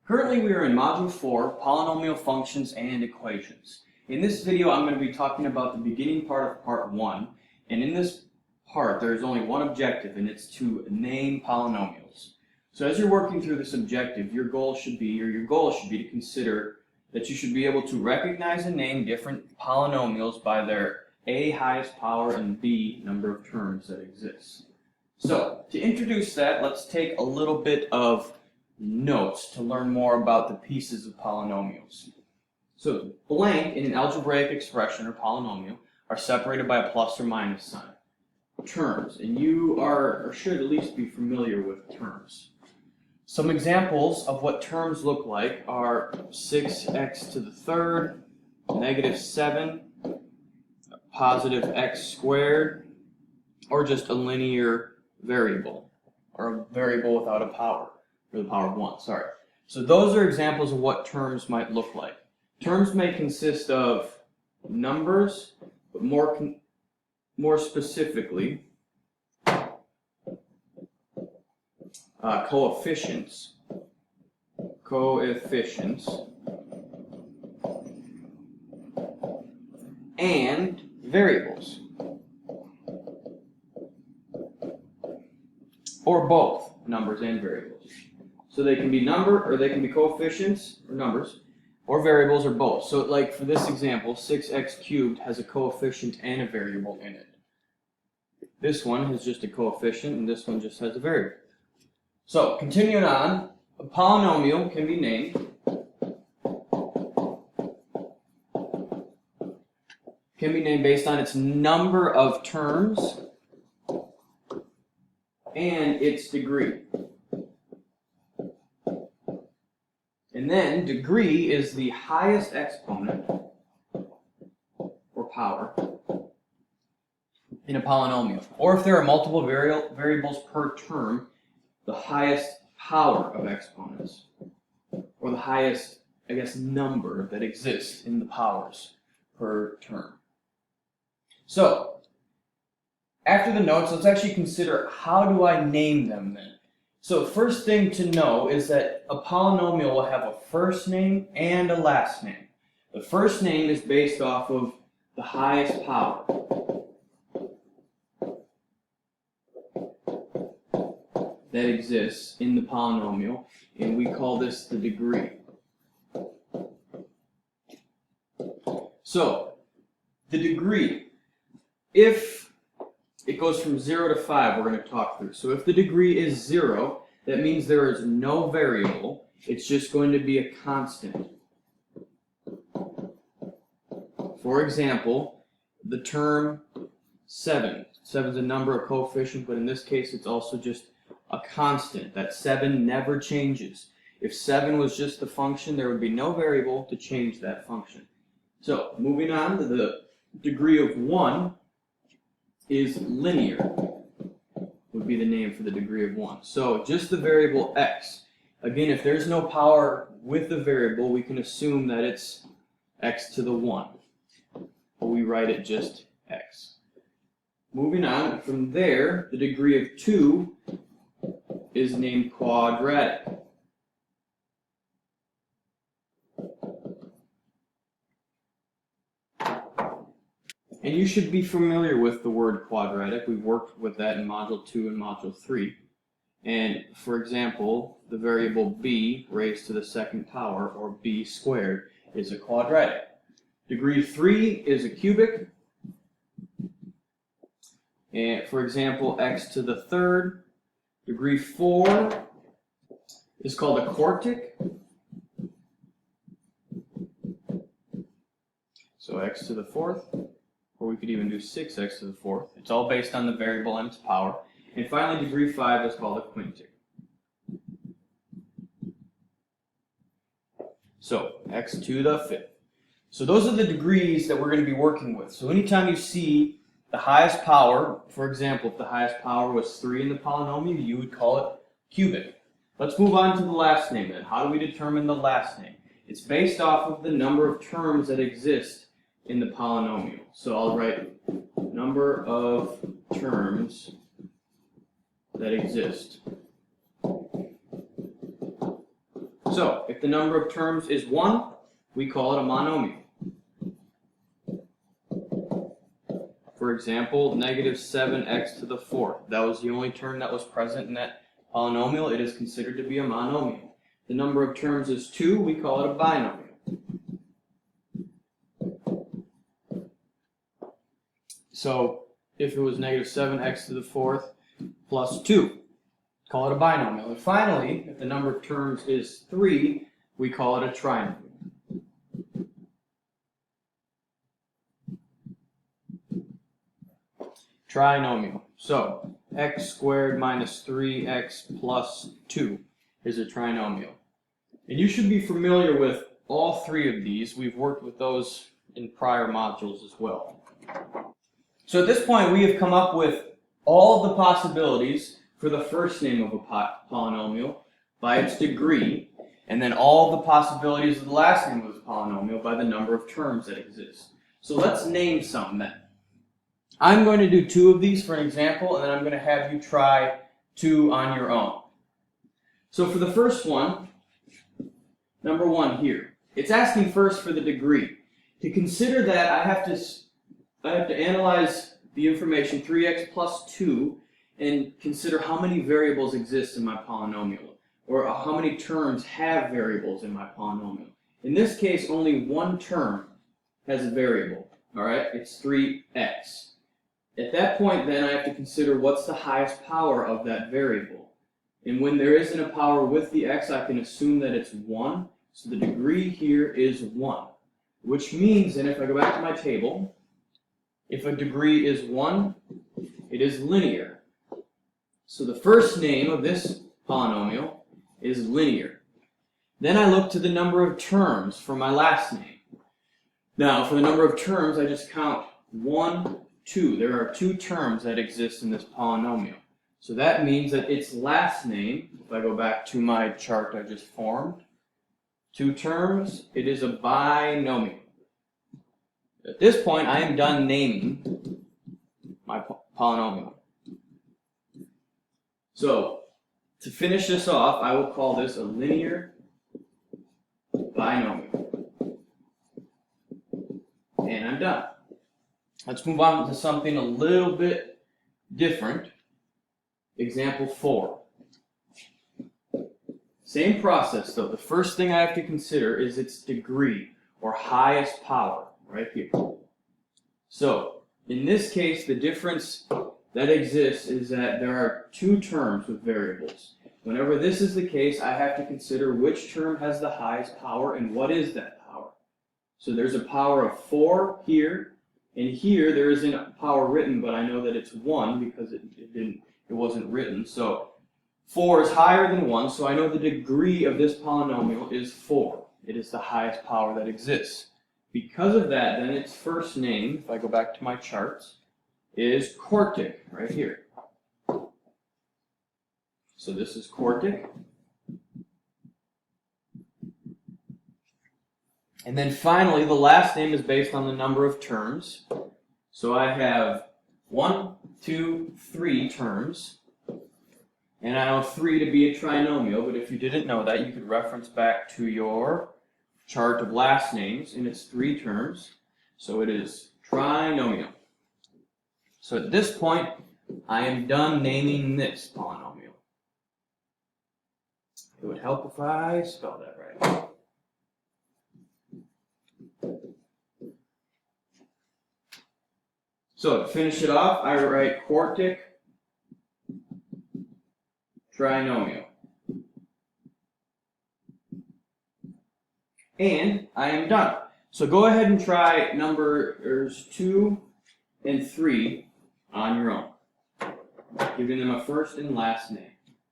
Currently we are in Module 4, Polynomial Functions and Equations. In this video I'm going to be talking about the beginning part of Part 1, and in this part there is only one objective, and it's to name polynomials. So as you're working through this objective, your goal should be to consider that you should be able to recognize and name different polynomials by their a highest power and b number of terms that exist. So to introduce that, let's take a little bit of notes to learn more about the pieces of polynomials. So blank in an algebraic expression or polynomial are separated by a plus or minus sign. Terms, and you are or should at least be familiar with terms. Some examples of what terms look like are 6x to the third, negative 7, positive x squared, or just a linear variable, or a variable without a power, or the power of 1, sorry. So those are examples of what terms might look like. Terms may consist of numbers, but more specifically, coefficients, and variables, or both numbers and variables. So they can be coefficients or numbers, or variables, or both. So like for this example, 6x cubed has a coefficient and a variable in it. This one has just a coefficient, and this one just has a variable. So continuing on, a polynomial can be named based on its number of terms and its degree. And then degree is the highest exponent or power in a polynomial. Or if there are multiple variables per term, the highest power of exponents, or the highest, number that exists in the powers per term. So, after the notes, let's actually consider how do I name them then. So, first thing to know is that a polynomial will have a first name and a last name. The first name is based off of the highest power. That exists in the polynomial, and we call this the degree. So, the degree, if it goes from 0 to 5, we're going to talk through. So if the degree is 0, that means there is no variable. It's just going to be a constant. For example, the term 7. 7 is a number, a coefficient, but in this case it's also just a constant. That 7 never changes. If 7 was just the function, there would be no variable to change that function. So, moving on to the degree of 1 is linear, would be the name for the degree of 1. So, just the variable x. Again, if there's no power with the variable, we can assume that it's x to the 1. But we write it just x. Moving on, from there, the degree of 2 is named quadratic. And you should be familiar with the word quadratic. We've worked with that in Module 2 and Module 3. And for example, the variable b raised to the second power, or b squared, is a quadratic. Degree 3 is a cubic. And for example, x to the third. Degree 4 is called a quartic. So x to the fourth, or we could even do 6x to the fourth. It's all based on the variable and its power. And finally, degree 5 is called a quintic. So x to the fifth. So those are the degrees that we're going to be working with. So anytime you see the highest power, for example, if the highest power was 3 in the polynomial, you would call it cubic. Let's move on to the last name then. How do we determine the last name? It's based off of the number of terms that exist in the polynomial. So I'll write number of terms that exist. So, if the number of terms is 1, we call it a monomial. For example, negative 7x to the 4th. That was the only term that was present in that polynomial. It is considered to be a monomial. The number of terms is 2, we call it a binomial. So, if it was negative 7x to the 4th plus 2, call it a binomial. And finally, if the number of terms is 3, we call it a trinomial. Trinomial. So, x squared minus 3x plus 2 is a trinomial. And you should be familiar with all three of these. We've worked with those in prior modules as well. So at this point, we have come up with all of the possibilities for the first name of a polynomial by its degree, and then all of the possibilities of the last name of the polynomial by the number of terms that exist. So let's name some then. I'm going to do 2 of these for an example, and then I'm going to have you try 2 on your own. So for the first one, number 1 here, it's asking first for the degree. To consider that, I have to analyze the information 3x plus 2 and consider how many variables exist in my polynomial, or how many terms have variables in my polynomial. In this case, only one term has a variable, all right? It's 3x. At that point, then, I have to consider what's the highest power of that variable. And when there isn't a power with the x, I can assume that it's 1. So the degree here is 1. Which means, and if I go back to my table, if a degree is 1, it is linear. So the first name of this polynomial is linear. Then I look to the number of terms for my last name. Now, for the number of terms, I just count 1, 2. There are 2 terms that exist in this polynomial. So that means that its last name, if I go back to my chart I just formed, 2 terms, it is a binomial. At this point, I am done naming my polynomial. So, to finish this off, I will call this a linear binomial. And I'm done. Let's move on to something a little bit different. Example 4. Same process though. The first thing I have to consider is its degree, or highest power, right here. So, in this case, the difference that exists is that there are 2 terms with variables. Whenever this is the case, I have to consider which term has the highest power and what is that power. So there's a power of 4 here, and here there isn't a power written, but I know that it's 1 because it wasn't written. So 4 is higher than 1, so I know the degree of this polynomial is 4. It is the highest power that exists. Because of that, then its first name, if I go back to my charts, is quartic, right here. So this is quartic. And then finally, the last name is based on the number of terms. So I have 1, 2, 3 terms. And I know 3 to be a trinomial, but if you didn't know that, you could reference back to your chart of last names, and it's 3 terms. So it is trinomial. So at this point, I am done naming this polynomial. It would help if I spelled that right. So to finish it off, I write quartic trinomial. And I am done. So go ahead and try numbers 2 and 3 on your own, giving them a first and last name.